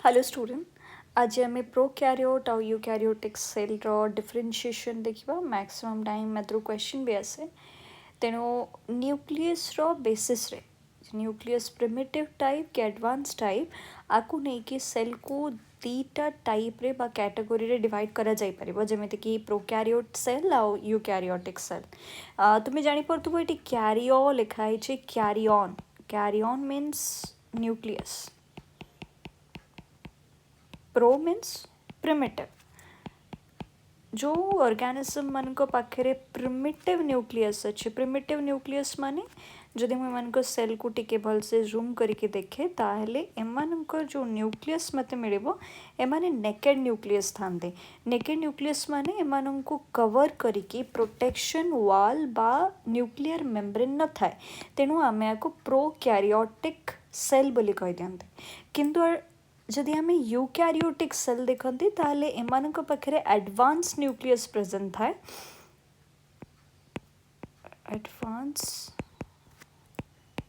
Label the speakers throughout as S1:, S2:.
S1: Hello student. आज आम prokaryote और यूक्यारियोटिक सेल डिफरेन्शिएशन देखा मैक्सिमम टाइम एथर क्वेश्चन भी आसे। तेणु न्यूक्लियस बेसिस रे न्यूक्लियस प्रिमिटिव टाइप कि एडवांस टाइप आपको नहीं कि सेल को दीटा टाइप रे बा कैटेगोरी रे डिवाइड करा जाई परिबो जेमिति कि प्रोक्यारियोट सेल आ यूक्यारियोटिक सेल। तुम्हें जानी पड़थुबो एटी क्यारियो लिखाई छे karyon. Karyon means nucleus, pro means primitive. जो ऑर्गेनिज्म मान पाखे प्रिमिटिव न्यूक्लियस अच्छे, प्रिमिटिव न्यूक्लियस माने जदि मुझे सेल को टिके भल से जूम करके देखे ताहले एमानकर जो न्यूक्लियस मते मिलिबो एमाने नेकेड न्यूक्लियस थांते। नेकेड न्यूक्लियस माने एमानंको कवर करिकी प्रोटेक्शन वाल बा न्यूक्लियर मेम्ब्रेन न थाए। तेणु आमे आको प्रोक्यारियोटिक सेल बोली कहि दियंते। किंतु जदि आम यूक्यारियोटिक सेल देखते ताहले एमानक पाखरे एडवांस न्यूक्लियस प्रेजेंट थाए। एडवांस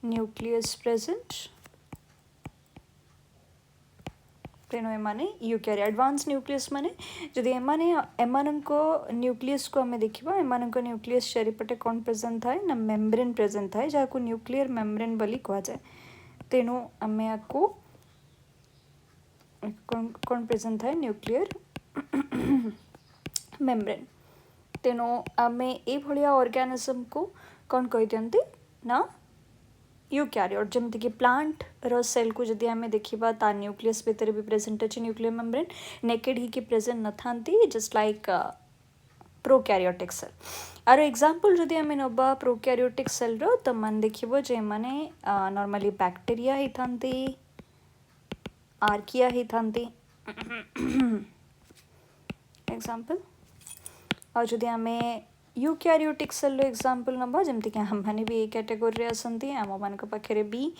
S1: न्यूक्लियस प्रेजेंट तेणु एमाने यूक्यारी एडवांस न्यूक्लियस माने जदि एमानक न्यूक्लियस को आम देखा एमानक न्यूक्लियस चारिपटे कौन प्रेजेंट थाए ना मेम्ब्रेन प्रेजेंट थाए जहाँ न्यूक्लियर मेम्ब्रेन बोली कह जाए। तेणु आम आपको कौन प्रेजेंट थाए न्यूक्लियर मेम्ब्रेन। तेणु आम ये ऑर्गेनिज्म को कौन कही दियंती ना यूक्यारियोट। जमती कि प्लांट रो सेल को जदि आम देखा ता न्यूक्लियस भितर भी प्रेजेंट अच्छे न्यूक्लियर मेम्ब्रेन नेकेड ही कि प्रेजेंट न थांती जस्ट लाइक प्रोक्यारियोटिक सेल। आर एग्जांपल जदि आम नबा प्रोक्यारियोटिक सेल रो तो मन देखिबो जे माने नॉर्मली बैक्टीरिया ही थांती, आर्किया ही थांती एग्जांपल। और जदि आम यूक्यारियोटिक सेल एग्जांपल नबा जमती कि हम भी ये कैटेगोरी आसती आम मान पाखे भी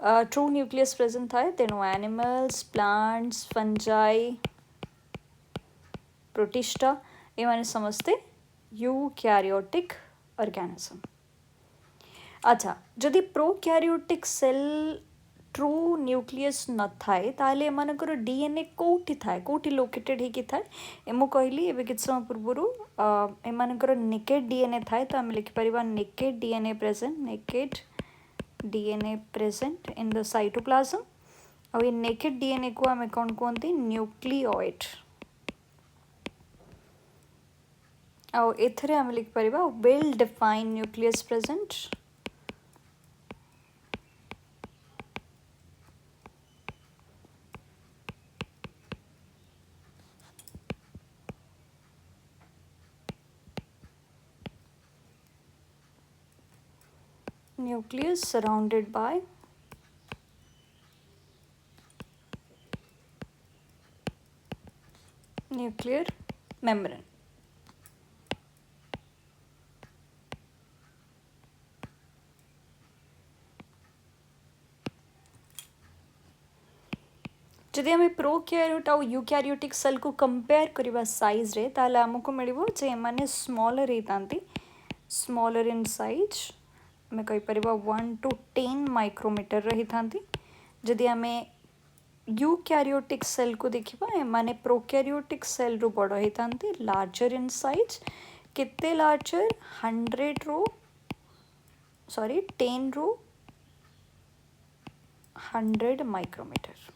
S1: ट्रू न्यूक्लियस प्रेजेंट थाए। तेणु एनिमल्स, प्लांट्स, फंजाई, प्रोटिस्टा ये समस्ते यूक्यारियोटिक ऑर्गेनिज्म। अच्छा जदि प्रोक्यारियोटिक सेल ट्रू न्यूक्लियस न थाए ताले एमानकर डीएनए कोठी थाए, कोठी लोकेटेड ही कि थाए मु कहली एबे किछ समय पूर्वरु एमानकर नेकेड डीएनए थाए तो आम लिखि परिबा naked DNA present, naked DNA present in the cytoplasm. और ये नेकेड डीएनए को आम कौन कहते न्यूक्लियोइड। और एथरे आम लिखि परिबा well defined nucleus present, nucleus surrounded by nuclear membrane। जदि आम प्रोक्यारियोट और यूक्यारियोटिक सेल को कंपेयर करवा साइज रे ताले आमको मिलिबो जे एमाने स्मॉलर होतांती, स्मॉलर इन साइज आम कहि परिबा 1 to 10 माइक्रोमीटर रही थांती। जदि आम यूक्यारियोटिक सेल को देखिबा एमाने प्रोक्यारियोटिक सेल रु बड़ होतांती, लार्जर इन साइज। केते लार्जर 100 रु 10 रु 100 माइक्रोमीटर।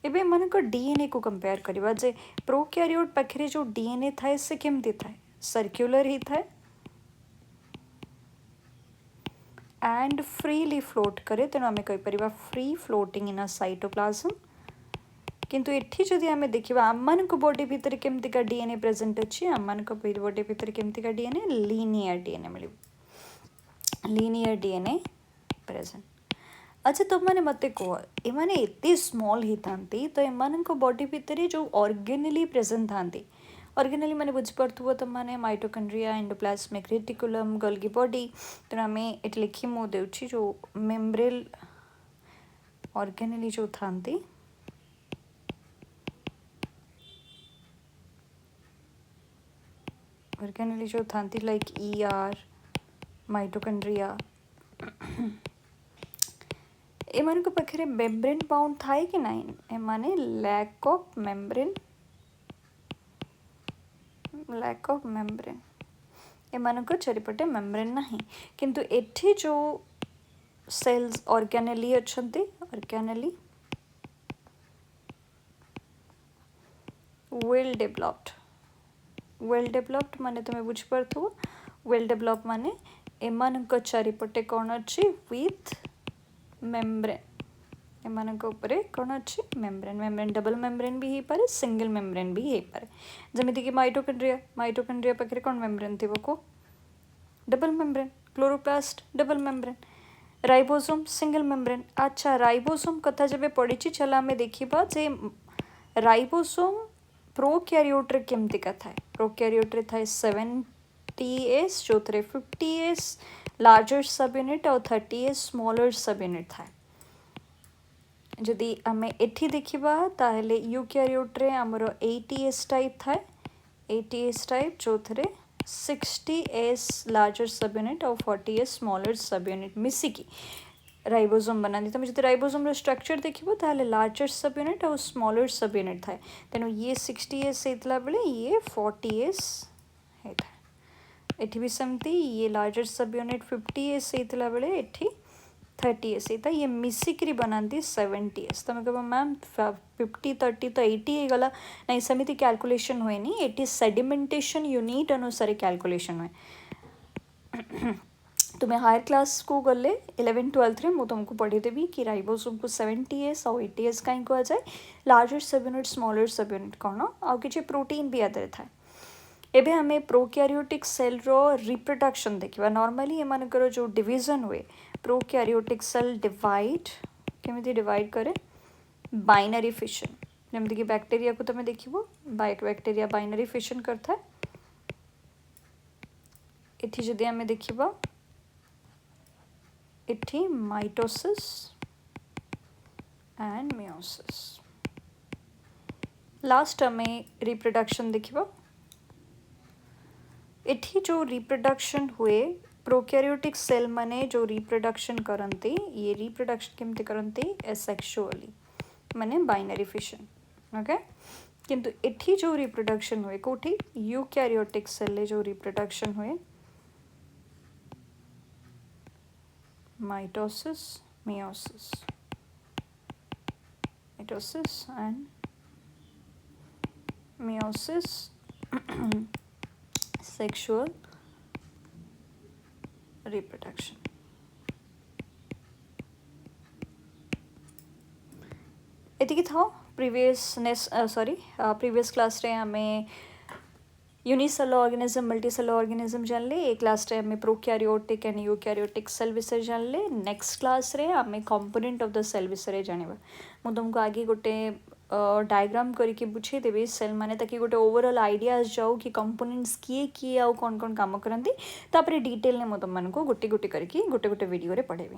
S1: एबे एमानक डीएनए को कंपेयर करवा जे प्रोक्यारियोट पाखे जो डीएनए थाए से केमती थाए सर्क्युलर ही थाए एंड फ्रीली फ्लोट करे। तेणु आम कहि परिबा free floating in a cytoplasm. किंतु एठी जदि आम देखिबा आममानक बॉडी भितर केमतिका डीएनए प्रेजेंट अछि, आममानक बॉडी भितर केमतिका डीएनए लीनियर डीएनए मिलिबो, लीनियर डीएनए प्रेजेंट। अच्छा तुम मैंने मत कह एमाने एते स्मॉल ही थांती तो एमानक बॉडी भितर जो ऑर्गेनली प्रेजेंट थांती, ऑर्गेनली माने बुझिपारथुबो तुम माने mitochondria, endoplasmic reticulum, Golgi body. तेणु आम ये लिखी मु देउछि जो मेम्ब्रेल ऑर्गेनली जो थांती ऑर्गेनली जो थांती लाइक ईआर, माइटोकॉन्ड्रिया एमानक पाखे मेम्ब्रेन बाउंड थाए कि नाई एमाने लैक ऑफ मेम्ब्रेन एमानक चारिपटे मेम्ब्रेन नाही किंतु एठी जो सेल्स ऑर्गेनेली अच्छंती ऑर्गेनेली वेल डेवलप्ड माने तुम बुझिपारथु वेल डेवलप माने एमानक चारिपटे कौन अच्छी विथ मेम्ब्रेन एमानक उपरे कौन अच्छी मेम्ब्रेन डबल मेम्ब्रेन भी हो पारे सिंगल मेम्ब्रेन भी हो पारे जमीती कि माइटोकॉन्ड्रिया पाखे कौन मेम्ब्रेन थी को double membrane chloroplast double membrane ribosome single membrane अच्छा राइबोसोम कथा जब पड़ी चल आम देखा जे राइबोसोम प्रोकैरियोट्रे केमतिका थाए प्रोकैरियोट्रे थाए 70S जो 50S लार्जर सब यूनिट और 30S स्मॉलर सब यूनिट थाए जदि आम एठी देखा ताहले यूकैरियोट्रे आमर 80S टाइप थाए 80S टाइप जो 60S लार्जर सब यूनिट और 40S स्मॉलर सब यूनिट मिसिकी राइबोसोम बनाती तुम जो राइबोसोम स्ट्रक्चर देखो ताहले लार्जर सब यूनिट और स्मॉलर सब यूनिट थाए तेणु ये 60S होता बेले ये 40S होता है एठी भी सेमती ये लार्जर सब यूनिट 50S होता बेले एठी 30S होता ये मिसिकी बनाती 70S तुम कह मैम 50 30 तो 80 हो गला नहीं सेमती कैलकुलेशन हुए नहीं एटी सेडिमेंटेशन यूनिट अनुसार कैलकुलेशन हुए तुम्हें हायर क्लास को गले 11 12 मुझे तुमको पढ़ेदेवी कि राइबोसोम को 70S और 80S कहीं कह जाए लार्जर सब यूनिट स्मॉलर सब यूनिट कौन आउ कि प्रोटीन भी आदि थाए एबे हमें प्रोकैरियोटिक सेल रो रिप्रोडक्शन देखा नॉर्मली एमानकर जो डिवीजन हुए प्रोकैरियोटिक सेल डिवाइड केमिति डिवाइड करे बाइनरी फिशन जमती कि बैक्टेरिया को तुम देखो बैक्टेरिया बाइनरी फिशन करता है इथि जदि आम देखा इठी माइटोसिस एंड मियोसिस लास्ट आम रिप्रोडक्शन देखा इठी जो रिप्रोडक्शन हुए प्रोकैरियोटिक सेल माने जो रिप्रोडक्शन करते ये रिप्रोडक्शन केमती करते एसेक्सुअली माने बाइनरी फिशन ओके किंतु इठी जो रिप्रोडक्शन हुए कोठी यूकैरियोटिक सेल जो रिप्रोडक्शन हुए mitosis and meiosis sexual reproduction एतिकी था प्रीवियस क्लास रे हमें यूनिसेलुलर ऑर्गेनिज्म मल्टीसेलुलर ऑर्गेनिज्म जानले ए क्लास रे हमें प्रोकैरियोटिक एंड यूकैरियोटिक सेल विषय जानले नेक्स्ट क्लास रे हमें कंपोनेंट ऑफ द सेल विषय जानिबा मु तुमको आगे गोटे डायग्राम करके बुझे देबी सेल माने ताकि गोटे ओवरऑल आइडियाज जाऊ कि कंपोनेंट्स किए किए आउ कौन कौन काम करती तापर डिटेल ने मु तुम मानको गोटे गोटे करके गोटे गोटे वीडियो रे पढ़ेबी।